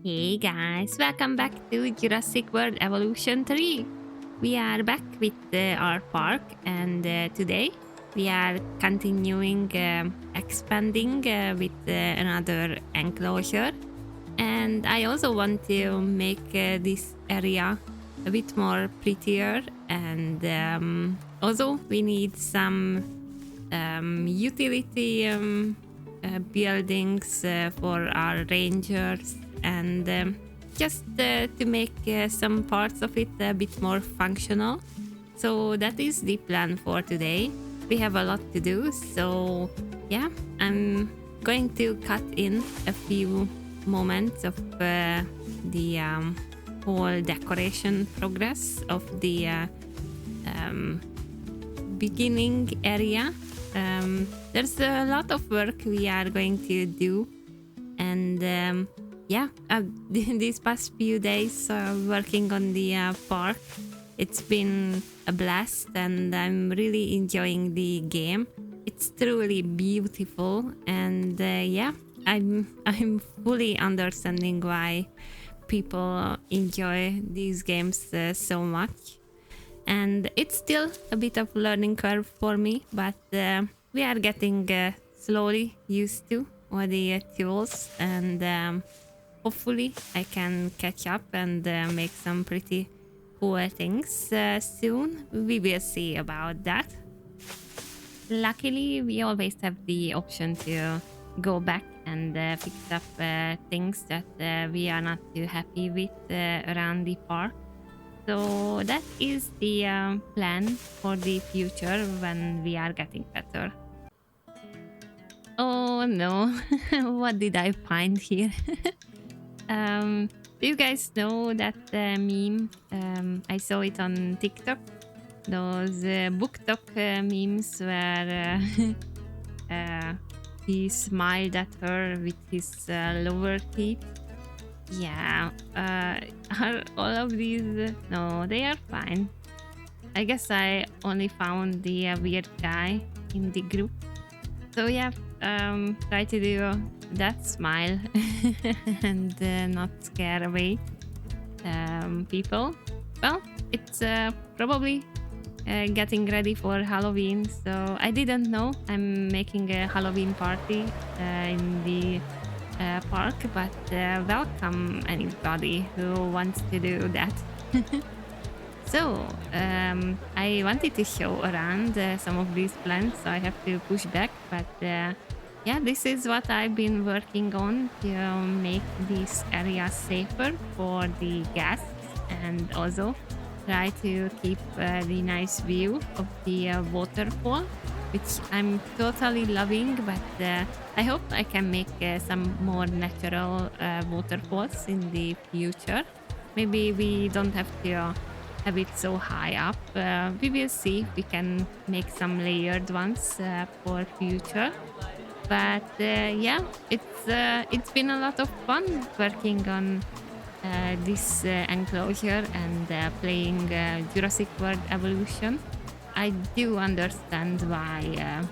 Hey guys, welcome back to Jurassic World Evolution 3. We are back with our park, and today we are continuing expanding with another enclosure. And I also want to make this area a bit more prettier, and also we need some utility buildings for our rangers and just to make some parts of it a bit more functional. So that is the plan for today. We have a lot to do, so yeah, I'm going to cut in a few moments of the whole decoration progress of the beginning area. There's a lot of work we are going to do, and yeah, these past few days working on the park, it's been a blast, and I'm really enjoying the game. It's truly beautiful, and yeah, I'm fully understanding why people enjoy these games so much. And it's still a bit of learning curve for me, but we are getting slowly used to all the tools, and hopefully I can catch up and make some pretty cool things soon. We will see about that. Luckily, we always have the option to go back and fix up things that we are not too happy with around the park. So that is the plan for the future when we are getting better. Oh no, what did I find here? Do you guys know that meme? I saw it on TikTok. Those book talk memes where he smiled at her with his lower teeth. Yeah, are all of these? No, they are fine. I guess I only found the weird guy in the group. So yeah, try to do that smile and not scare away people. Well, it's probably getting ready for Halloween, so I didn't know I'm making a Halloween party in the park, but welcome anybody who wants to do that. So, I wanted to show around some of these plants, so I have to push back, but yeah, this is what I've been working on to make this area safer for the guests, and also try to keep the nice view of the waterfall, which I'm totally loving, but I hope I can make some more natural waterfalls in the future. Maybe we don't have to have it so high up. We will see if we can make some layered ones for future. But yeah, it's been a lot of fun working on this enclosure and playing Jurassic World Evolution. I do understand why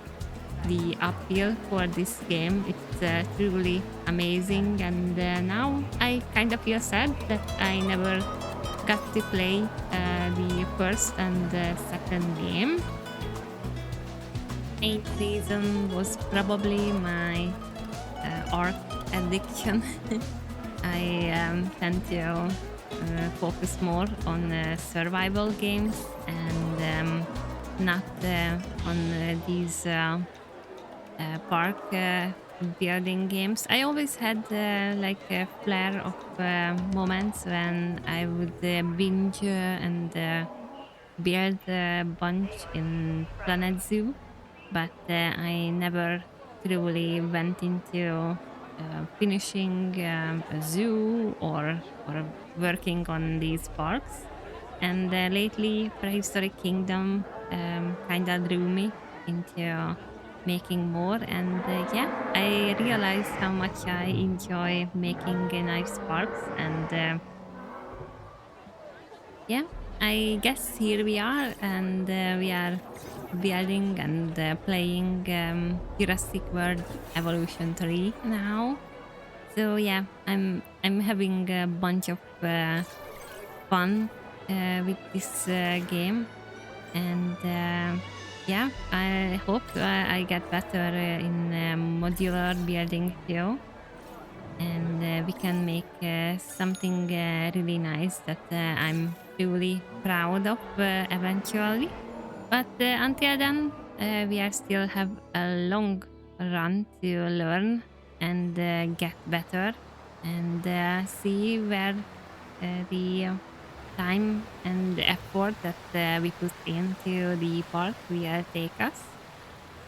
the appeal for this game. It's truly amazing, and now I kind of feel sad that I never got to play the first and second game. Main reason was probably my art addiction. I tend to focus more on survival games and not on these park building games. I always had like a flare of moments when I would binge and build a bunch in Planet Zoo, but I never truly went into finishing a zoo or working on these parks. And lately, Prehistoric Kingdom kind of drew me into making more, and yeah, I realized how much I enjoy making nice parks, and yeah, I guess here we are, and we are building and playing Jurassic World Evolution 3 now. So yeah, I'm having a bunch of fun with this game, and yeah, I hope I get better in modular building too, and we can make something really nice that I'm truly proud of eventually. But until then, we are still have a long run to learn and get better and see where the time and effort that we put into the park will take us.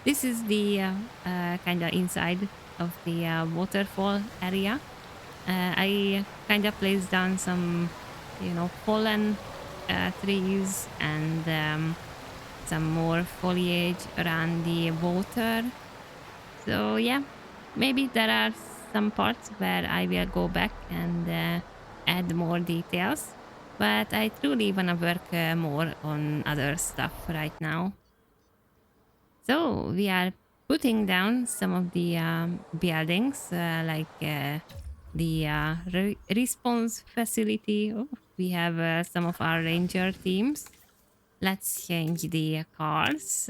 This is the kind of inside of the waterfall area. I kind of placed down some, fallen trees and some more foliage around the water. So yeah, maybe there are some parts where I will go back and add more details. But I truly want to work more on other stuff right now. So we are putting down some of the buildings, like the response facility. Oh, we have some of our ranger teams. Let's change the cars.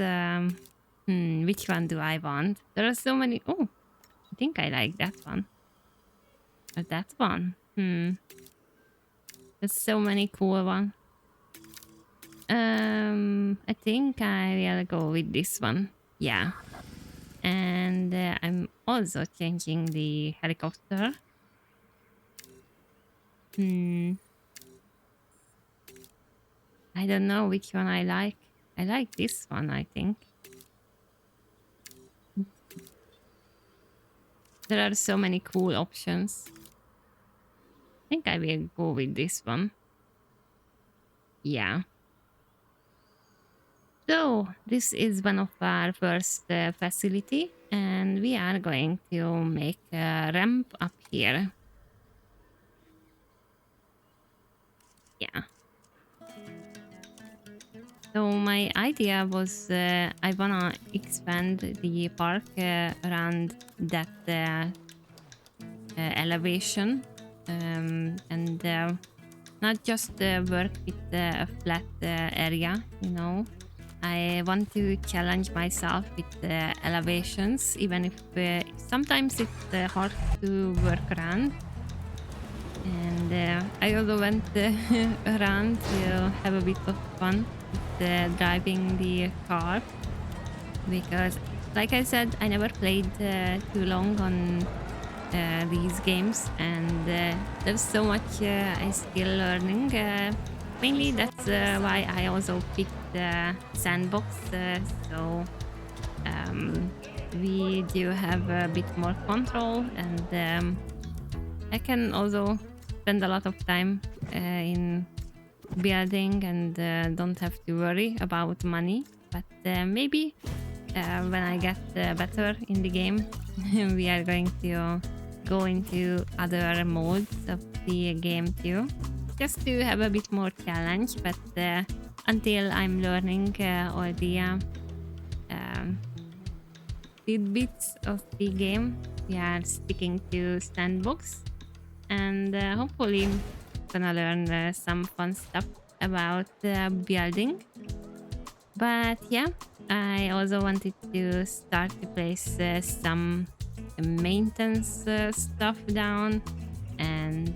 Which one do I want? There are so many. Oh, I think I like that one. Or that one. There's so many cool ones. I think I will go with this one. Yeah. And I'm also changing the helicopter. Hmm. I don't know which one I like. I like this one, I think. There are so many cool options. I think I will go with this one. Yeah. So this is one of our first facility, and we are going to make a ramp up here. Yeah. So my idea was I wanna expand the park around that elevation, and not just work with a flat area, I want to challenge myself with elevations, even if sometimes it's hard to work around. And I also went around to have a bit of fun with driving the car, because, like I said, I never played too long on these games, and there's so much I still learning. Mainly that's why I also picked Sandbox, so we do have a bit more control, and I can also spend a lot of time in building and don't have to worry about money. But maybe when I get better in the game, we are going to go into other modes of the game too, just to have a bit more challenge. But until I'm learning all the tidbits of the game, we are sticking to Sandbox, and hopefully gonna learn some fun stuff about building. But yeah, I also wanted to start to place some maintenance stuff down, and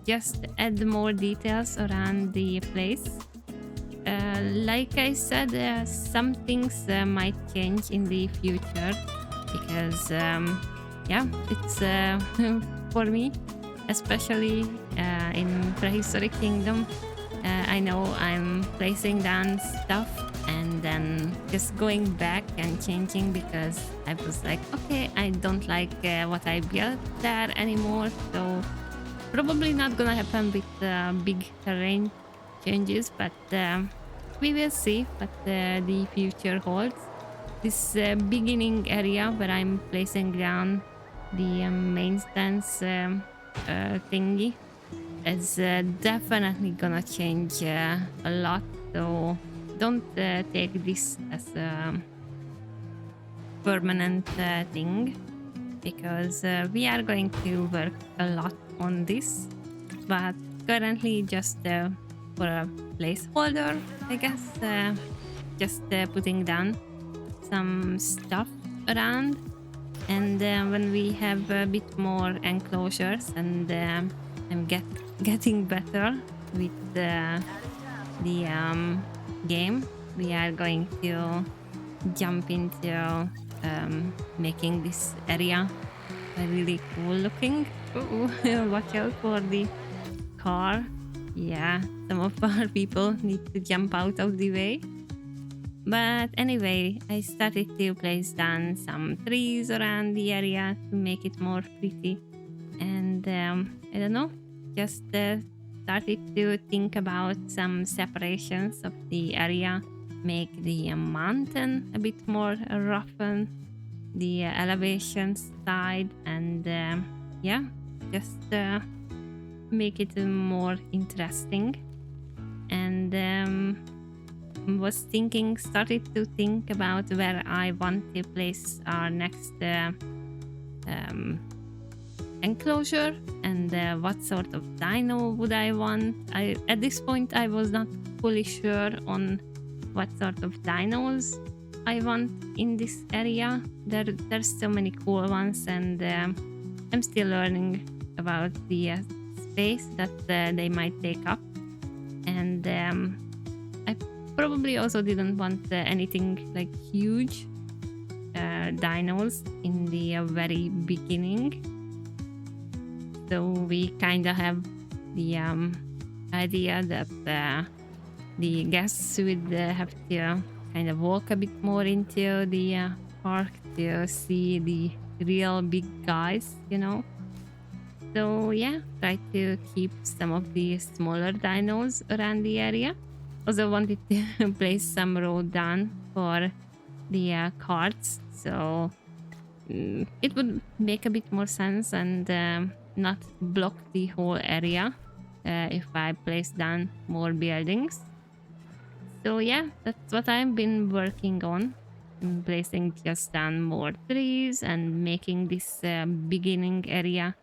just add more details around the place. Like I said, some things might change in the future, because yeah, it's for me, especially in prehistoric kingdom, I know I'm placing down stuff and then just going back and changing, because I was like, okay, I don't like what I built there anymore. So probably not gonna happen with big terrain changes, but we will see what the future holds. This beginning area where I'm placing down the maintenance thingy is definitely gonna change a lot. So don't take this as a permanent thing. because we are going to work a lot on this, but currently just for a placeholder, I guess, just putting down some stuff around. And when we have a bit more enclosures and I'm getting better with the game, we are going to jump into making this area really cool looking. Ooh, watch out for the car. Yeah, some of our people need to jump out of the way. But anyway, I started to place down some trees around the area to make it more pretty. And I don't know, just started to think about some separations of the area, make the mountain a bit more roughen, the elevation side, and yeah, just make it more interesting. And started to think about where I want to place our next enclosure and what sort of dino would I want. At this point I was not fully sure on what sort of dinos I want in this area. There's so many cool ones, and I'm still learning about the space that they might take up. And I probably also didn't want anything like huge dinos in the very beginning. So we kind of have the idea that the guests would have to kind of walk a bit more into the park to see the real big guys, you know. So yeah, try to keep some of the smaller dinos around the area. Also wanted to place some road down for the carts, so it would make a bit more sense and not block the whole area if I place down more buildings. So yeah, that's what I've been working on, placing just down more trees and making this beginning area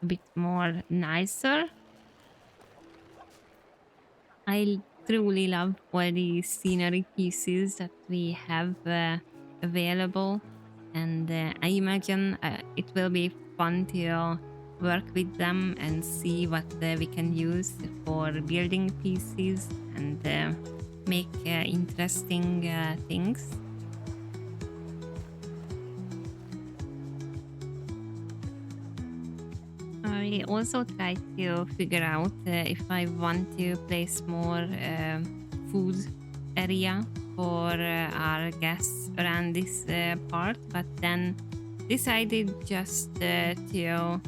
a bit more nicer. I truly love all the scenery pieces that we have available, and I imagine it will be fun to work with them and see what we can use for building pieces and make interesting things. I also try to figure out if I want to place more food area for our guests around this part, but then decided just to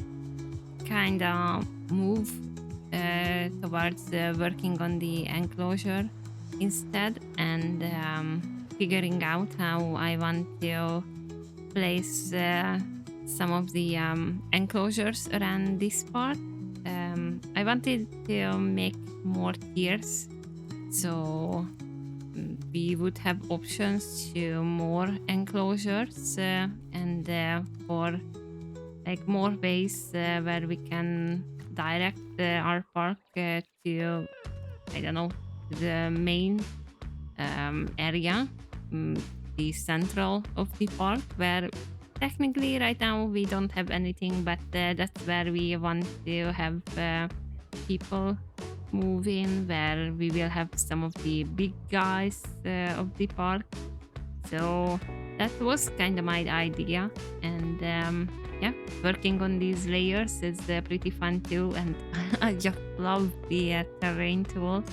kind of move towards working on the enclosure instead, and figuring out how I want to place some of the enclosures around this part. I wanted to make more tiers, so we would have options to more enclosures and for like more ways where we can direct our park to, I don't know, the main area, the central of the park, where technically right now we don't have anything, but that's where we want to have people move in, where we will have some of the big guys of the park. So that was kind of my idea, and yeah, working on these layers is pretty fun too, and I just love the terrain tool.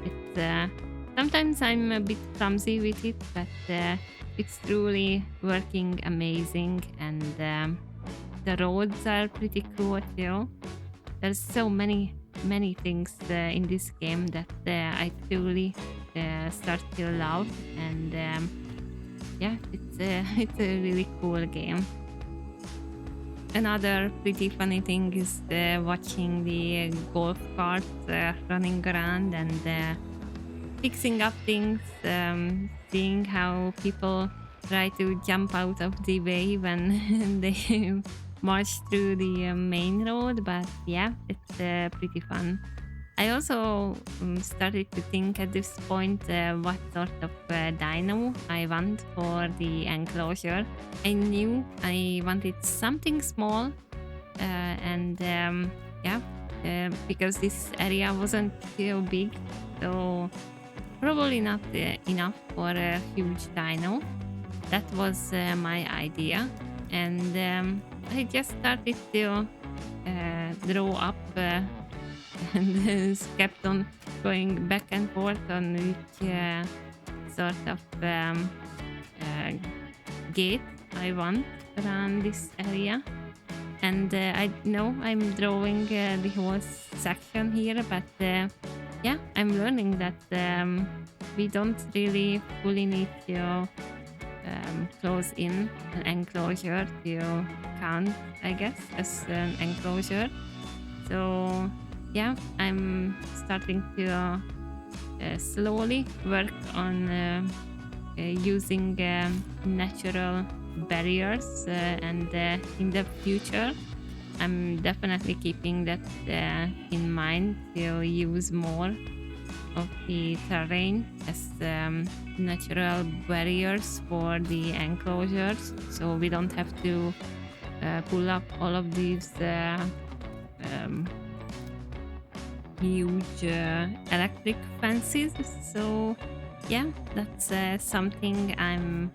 It's sometimes I'm a bit clumsy with it, but it's truly working amazing, and the roads are pretty cool too. There's so many things in this game that I truly start to love, and yeah, it's a really cool game. Another pretty funny thing is watching the golf carts running around and fixing up things, seeing how people try to jump out of the way when they march through the main road, but yeah, it's pretty fun. I also started to think at this point what sort of dino I want for the enclosure. I knew I wanted something small, and yeah, because this area wasn't too big, so probably not enough for a huge dino. That was my idea, and I just started to draw up and kept on going back and forth on which sort of uh, gate I want around this area. And I know I'm drawing the whole section here, but yeah, I'm learning that we don't really fully need to close in an enclosure to count, I guess, as an enclosure. So yeah, I'm starting to slowly work on using natural barriers, and in the future I'm definitely keeping that in mind to use more of the terrain as natural barriers for the enclosures, so we don't have to pull up all of these huge electric fences. So yeah, that's something I'm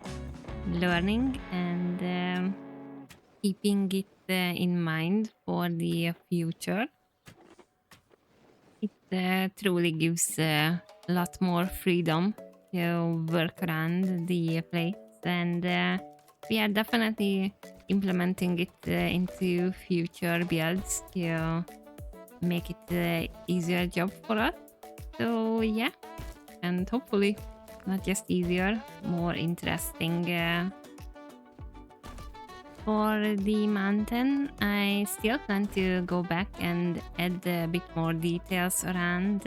learning and keeping it in mind for the future. It truly gives a lot more freedom to work around the place, and we are definitely implementing it into future builds to make it easier job for us. So yeah, and hopefully not just easier, more interesting. For the mountain, I still plan to go back and add a bit more details around,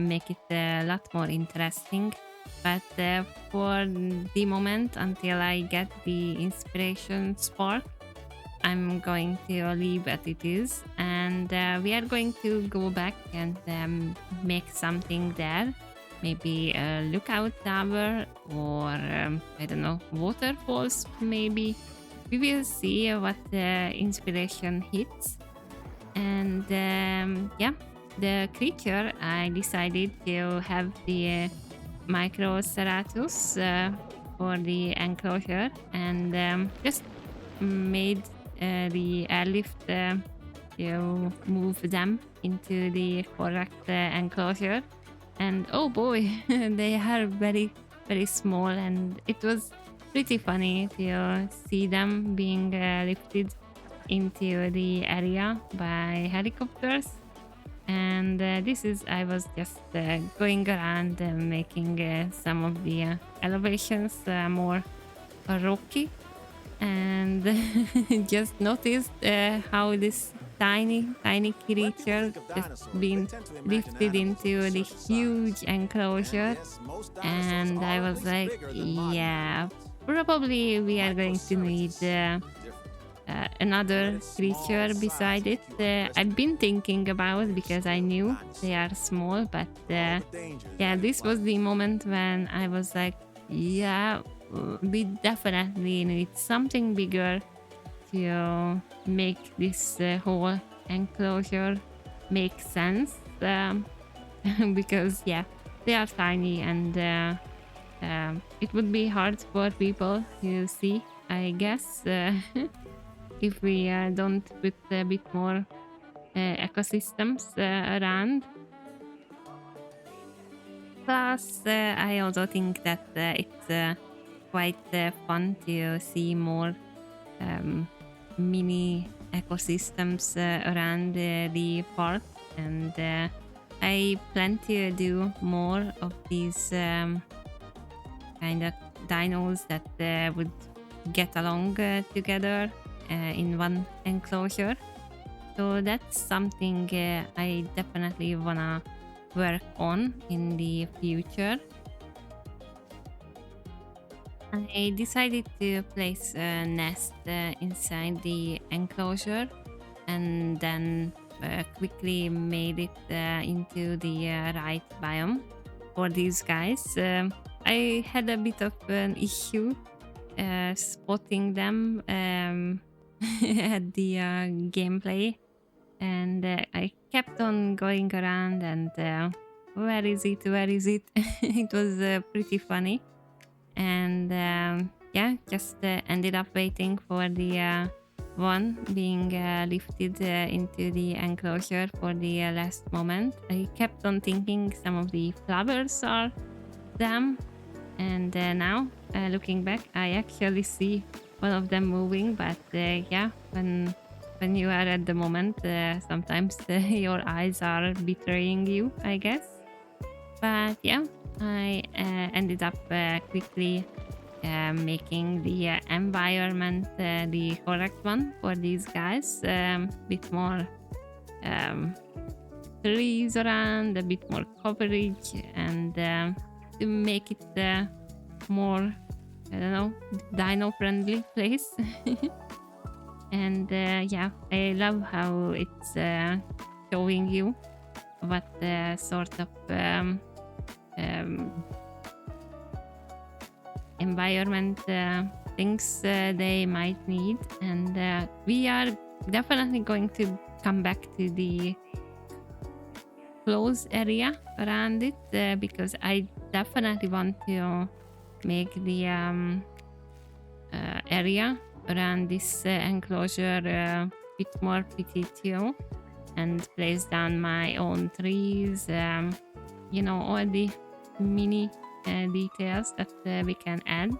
make it a lot more interesting. But for the moment, until I get the inspiration spark, I'm going to leave as it is, and we are going to go back and make something there. Maybe a lookout tower, or I don't know, waterfalls maybe. We will see what inspiration hits. And yeah, the creature, I decided to have the Microceratus for the enclosure, and just made the airlift to move them into the correct enclosure. And oh boy, they are very, very small, and it was pretty funny to see them being lifted into the area by helicopters. And this is, I was just going around making some of the elevations more rocky, and just noticed how this tiny creature just been lifted into the huge enclosure. And I was like, yeah, probably we are going to need another creature beside it. I've been thinking about, because I knew they are small, but yeah, this was the moment when I was like, yeah, we definitely need something bigger to make this whole enclosure make sense. Because yeah, they are tiny, and it would be hard for people to see, I guess, if we don't put a bit more ecosystems around. Plus, I also think that it's quite fun to see more mini ecosystems around the park, and I plan to do more of these kind of dinos that would get along together in one enclosure. So that's something I definitely wanna work on in the future. I decided to place a nest inside the enclosure and then quickly made it into the right biome for these guys. I had a bit of an issue spotting them at the gameplay, and I kept on going around and where is it? Where is it? It was pretty funny, and yeah, just ended up waiting for the one being lifted into the enclosure for the last moment. I kept on thinking some of the flowers are them, and now looking back, I actually see one of them moving. But yeah, when you are at the moment, sometimes your eyes are betraying you, I guess. But yeah, I ended up quickly making the environment the correct one for these guys. Bit more um, trees around, a bit more coverage, and to make it more, I don't know, dino friendly place. And yeah, I love how it's showing you what sort of environment things they might need, and we are definitely going to come back to the closed area around it because I definitely want to make the area around this enclosure a bit more pretty too, and place down my own trees, you know, all the mini details that we can add.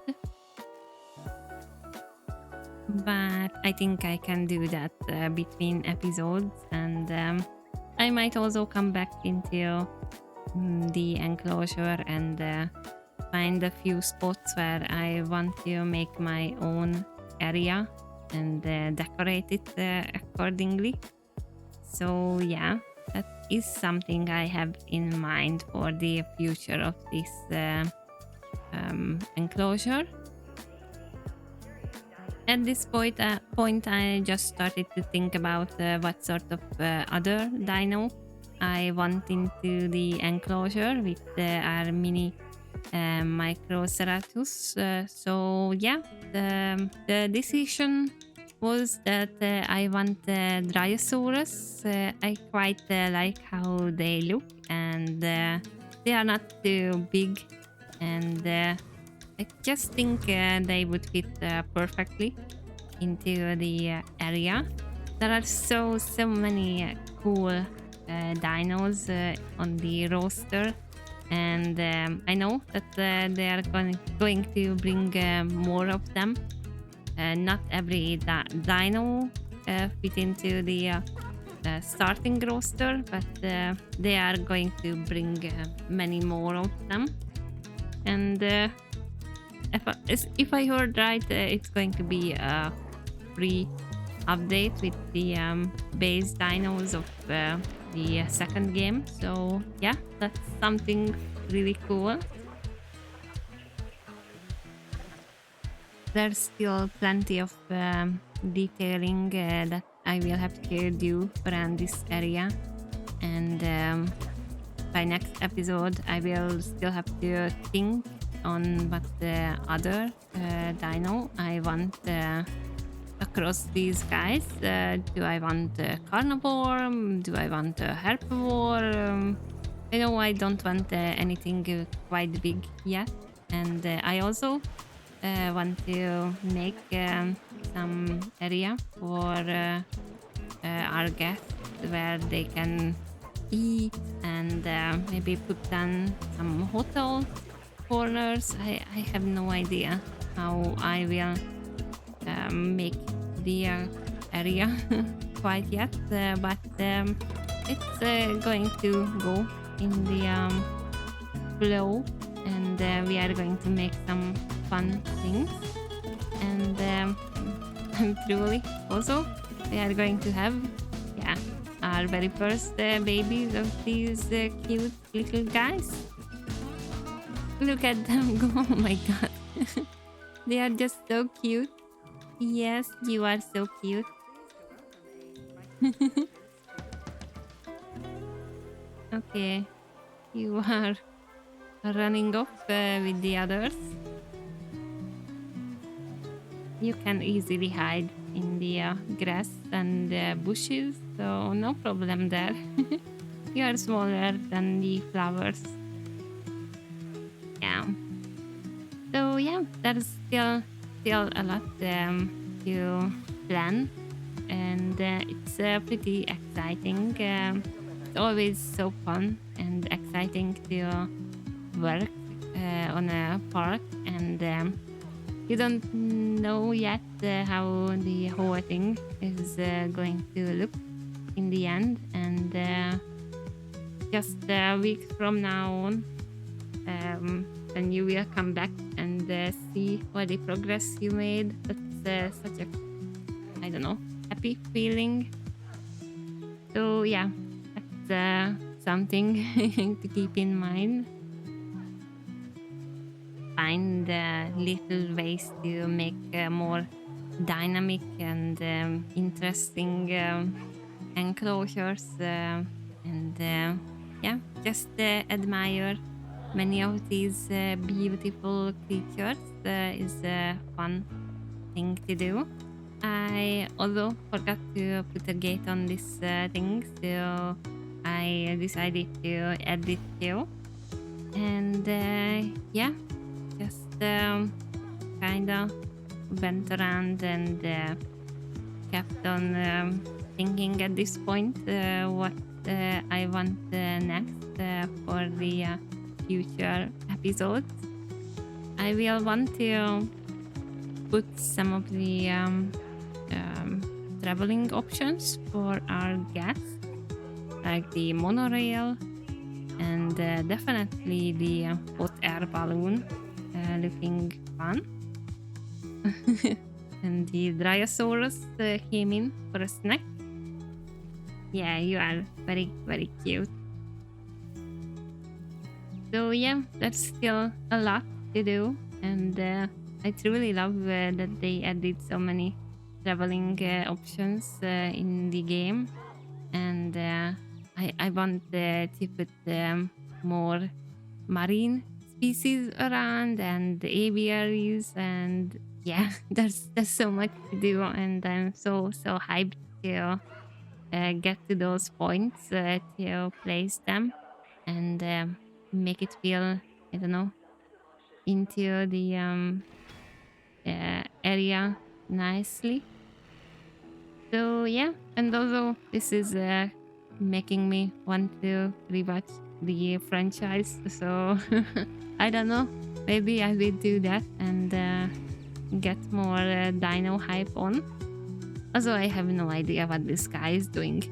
But I think I can do that between episodes, and I might also come back into the enclosure and find a few spots where I want to make my own area and decorate it accordingly. So yeah, that is something I have in mind for the future of this enclosure. At this point, I just started to think about what sort of other dino I want into the enclosure with our mini Microceratus. So yeah, the decision was that I want Dryosaurus. I quite like how they look, and they are not too big, and I just think they would fit perfectly into the area. There are so many cool dinos on the roster, and I know that they are going to bring more of them. Not every dino fit into the starting roster, but they are going to bring many more of them. And if I heard right, it's going to be a free update with the base dinos of the second game. So yeah, that's something really cool. There's still plenty of detailing that I will have to do around this area, and by next episode I will still have to think on what the other dino I want across these guys. Do I want a carnivore? Do I want a herbivore? I know I don't want anything quite big yet, and I also want to make some area for our guests where they can eat, and maybe put down some hotel corners. I have no idea how I will make the area quite yet, but it's going to go in the flow, and we are going to make some fun things, and truly also we are going to have, yeah, our very first babies of these cute little guys. Look at them go. Oh my god. They are just so cute. Yes, you are so cute. Okay, you are running off with the others. You can easily hide in the grass and bushes, so no problem there. You are smaller than the flowers. Yeah. So yeah, there's still a lot to plan, and it's pretty exciting. It's always so fun and exciting to work on a park, and you don't know yet how the whole thing is going to look in the end, and just weeks from now on, then you will come back and see all the progress you made. That's such a, I don't know, happy feeling. So yeah, that's something to keep in mind. Find little ways to make more dynamic and interesting enclosures, and yeah, just admire many of these beautiful creatures is a fun thing to do. I also forgot to put a gate on this thing, so I decided to add it too. And yeah, just kind of went around and kept on thinking at this point what I want next for the future episodes. I will want to put some of the traveling options for our guests, like the monorail and definitely the hot air balloon, looking fun. And the Dryosaurus came in for a snack. Yeah, you are very, very cute. So yeah, that's still a lot to do, and I truly love that they added so many traveling options in the game, and I want to put more marine species around and aviaries, and yeah, there's so much to do, and I'm so hyped to get to those points to place them and make it feel, I don't know, into the area nicely. So yeah, and also this is making me want to rewatch the franchise. So I don't know, maybe I will do that and get more dino hype on. Also, I have no idea what this guy is doing.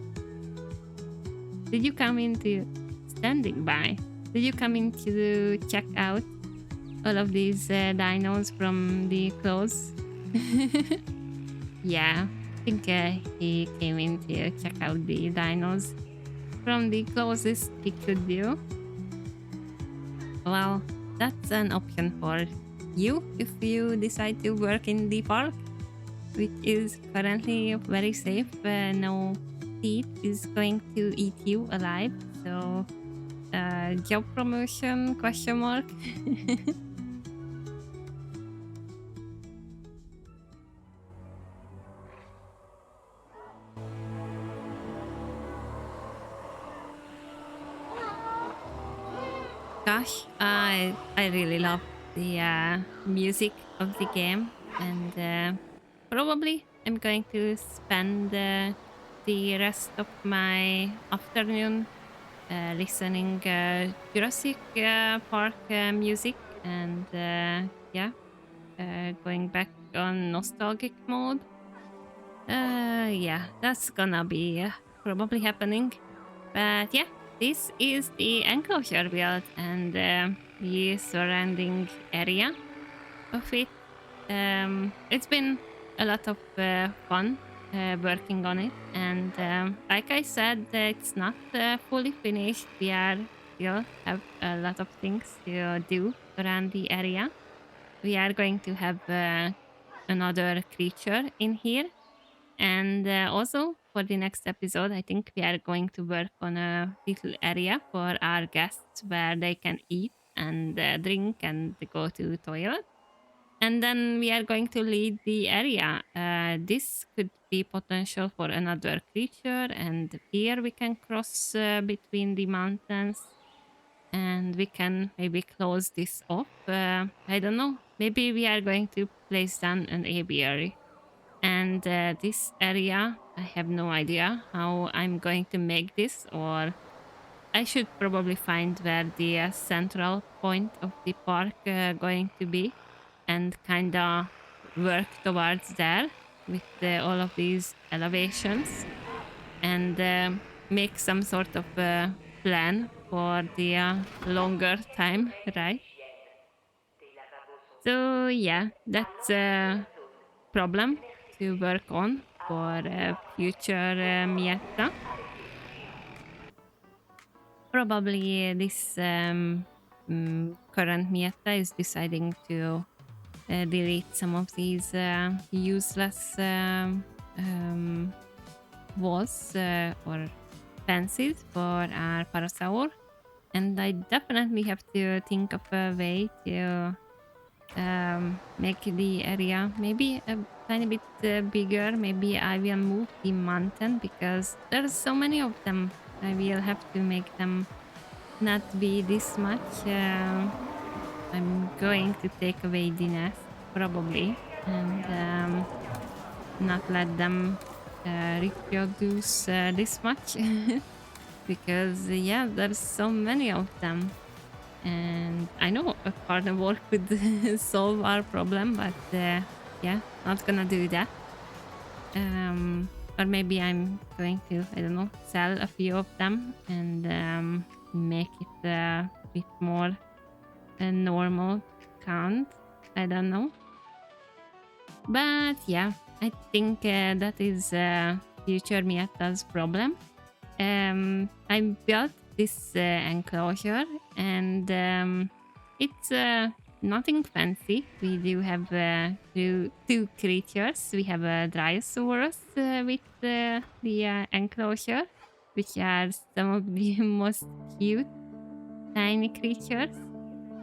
Did you come into standing by? Did you come in to check out all of these dinos from the close? Yeah, I think he came in to check out the dinos from the closest he could do. Well, that's an option for you if you decide to work in the park, which is currently very safe. No teeth is going to eat you alive. So, job promotion? Question mark. Gosh, I really love the music of the game, and probably I'm going to spend the rest of my afternoon listening Jurassic Park music, and yeah, going back on nostalgic mode. Yeah, that's gonna be probably happening. But yeah, this is the enclosure build and the surrounding area of it. It's been a lot of fun working on it, and like I said, it's not fully finished. We still have a lot of things to do around the area, we are going to have another creature in here. And also for the next episode, I think we are going to work on a little area for our guests where they can eat and drink and go to toilet. And then we are going to lead the area. This could be potential for another creature, and here we can cross between the mountains, and we can maybe close this off. I don't know. Maybe we are going to place down an aviary. And this area, I have no idea how I'm going to make this, or I should probably find where the central point of the park going to be, and kind of work towards there with all of these elevations, and make some sort of plan for the longer time, right? So yeah, that's a problem to work on for future Mietta. Probably this current Mietta is deciding to delete some of these useless walls or fences for our parasaur. And I definitely have to think of a way to make the area maybe a tiny bit bigger. Maybe I will move the mountain because there's so many of them. I will have to make them not be this much. I'm going to take away the nest probably, and not let them reproduce this much because yeah, there's so many of them. And I know a carnivore could solve our problem, but yeah, not gonna do that. Or maybe I'm going to, I don't know, sell a few of them and make it a bit more a normal count. I don't know. But yeah, I think that is future Mietta's problem. I built this enclosure, and it's nothing fancy. We do have two creatures. We have a Dryosaurus with the enclosure, which are some of the most cute tiny creatures.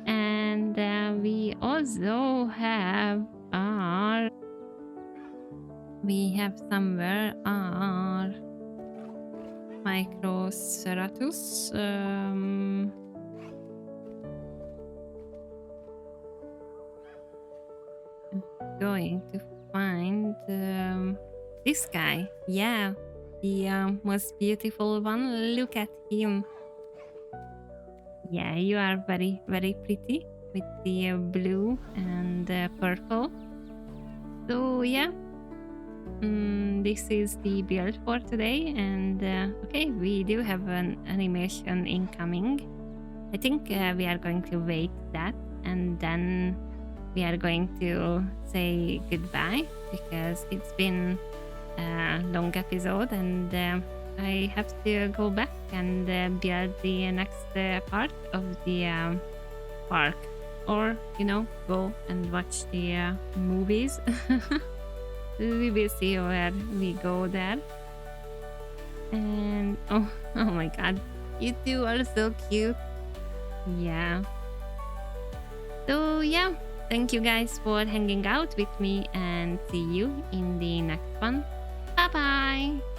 And we also have somewhere our Microceratus. Going to find this guy. Yeah, the most beautiful one. Look at him. Yeah, you are very, very pretty with the blue and purple. So yeah, this is the build for today. And okay, we do have an animation incoming. I think we are going to wait that, and then we are going to say goodbye because it's been a long episode, and I have to go back and build the next part of the park, or go and watch the movies. We will see where we go there. And oh my god, you two are so cute. Yeah. So yeah, thank you guys for hanging out with me, and see you in the next one. Bye bye.